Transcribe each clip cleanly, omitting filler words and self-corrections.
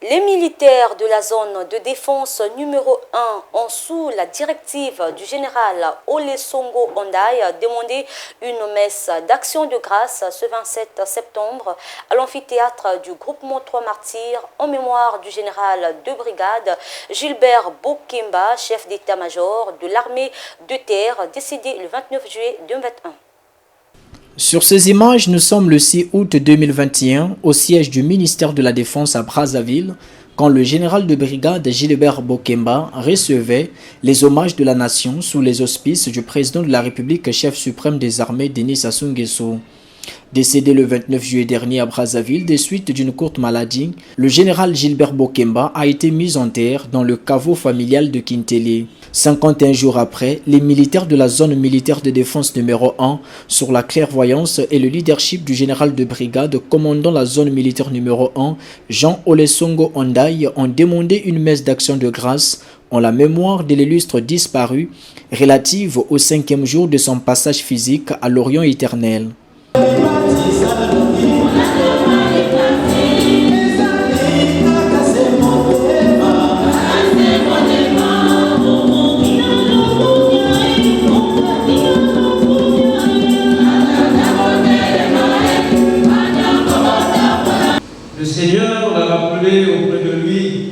Les militaires de la zone de défense numéro 1 ont sous la directive du général Olesongo Ondai demandé une messe d'action de grâce ce 27 septembre à l'amphithéâtre du groupement 3 martyrs en mémoire du général de brigade Gilbert Bokemba, chef d'état-major de l'armée de terre, décédé le 29 juillet 2021. Sur ces images, nous sommes le 6 août 2021 au siège du ministère de la Défense à Brazzaville quand le général de brigade Gilbert Bokemba recevait les hommages de la nation sous les auspices du président de la République, chef suprême des armées Denis Sassou Nguesso. Décédé le 29 juillet dernier à Brazzaville des suites d'une courte maladie, le général Gilbert Bokemba a été mis en terre dans le caveau familial de Kintélé. 51 jours après, les militaires de la zone militaire de défense numéro 1, sur la clairvoyance et le leadership du général de brigade commandant la zone militaire numéro 1, Jean Olesongo Ondai, ont demandé une messe d'action de grâce en la mémoire de l'illustre disparu, relative au 5e jour de son passage physique à l'Orient éternel. Le Seigneur l'a rappelé auprès de lui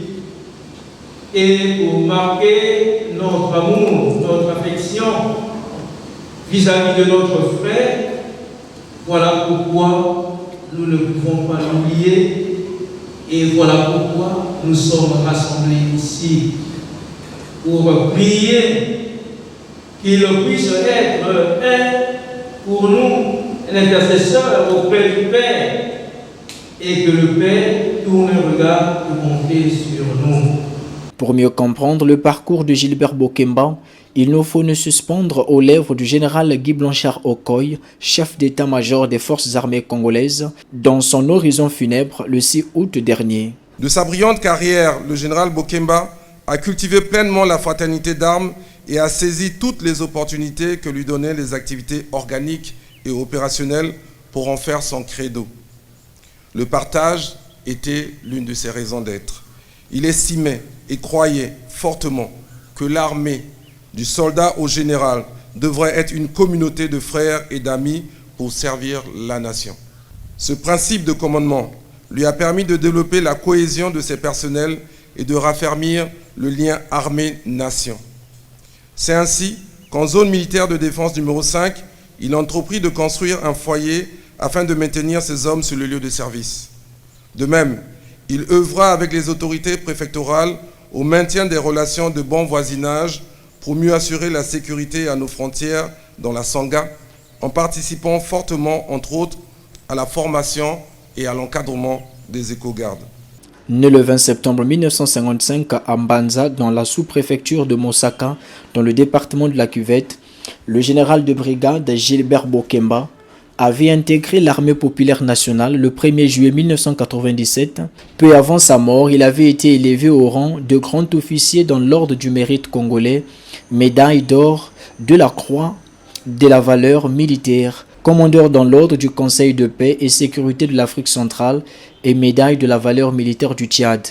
et pour marquer notre amour, notre affection vis-à-vis de notre frère, voilà pourquoi nous ne pouvons pas l'oublier et voilà pourquoi nous sommes rassemblés ici pour prier qu'il puisse être un pour nous, un intercesseur auprès du Père et que le Père tourne un regard de bonté sur nous. Pour mieux comprendre le parcours de Gilbert Bokemba, il nous faut nous suspendre aux lèvres du général Guy Blanchard Okoye, chef d'état-major des forces armées congolaises, dans son horizon funèbre le 6 août dernier. De sa brillante carrière, le général Bokemba a cultivé pleinement la fraternité d'armes et a saisi toutes les opportunités que lui donnaient les activités organiques et opérationnelles pour en faire son credo. Le partage était l'une de ses raisons d'être. Il estimait et croyait fortement que l'armée, du soldat au général, devrait être une communauté de frères et d'amis pour servir la nation. Ce principe de commandement lui a permis de développer la cohésion de ses personnels et de raffermir le lien armée-nation. C'est ainsi qu'en zone militaire de défense numéro 5, il entreprit de construire un foyer afin de maintenir ses hommes sur le lieu de service. De même, il œuvra avec les autorités préfectorales au maintien des relations de bon voisinage pour mieux assurer la sécurité à nos frontières dans la Sangha, en participant fortement, entre autres, à la formation et à l'encadrement des éco-gardes. Né le 20 septembre 1955 à Mbanza, dans la sous-préfecture de Mosaka, dans le département de la Cuvette, le général de brigade Gilbert Bokemba avait intégré l'armée populaire nationale le 1er juillet 1997. Peu avant sa mort, il avait été élevé au rang de grand officier dans l'ordre du mérite congolais, médaille d'or de la Croix de la valeur militaire, commandeur dans l'ordre du Conseil de paix et sécurité de l'Afrique centrale et médaille de la valeur militaire du Tchad.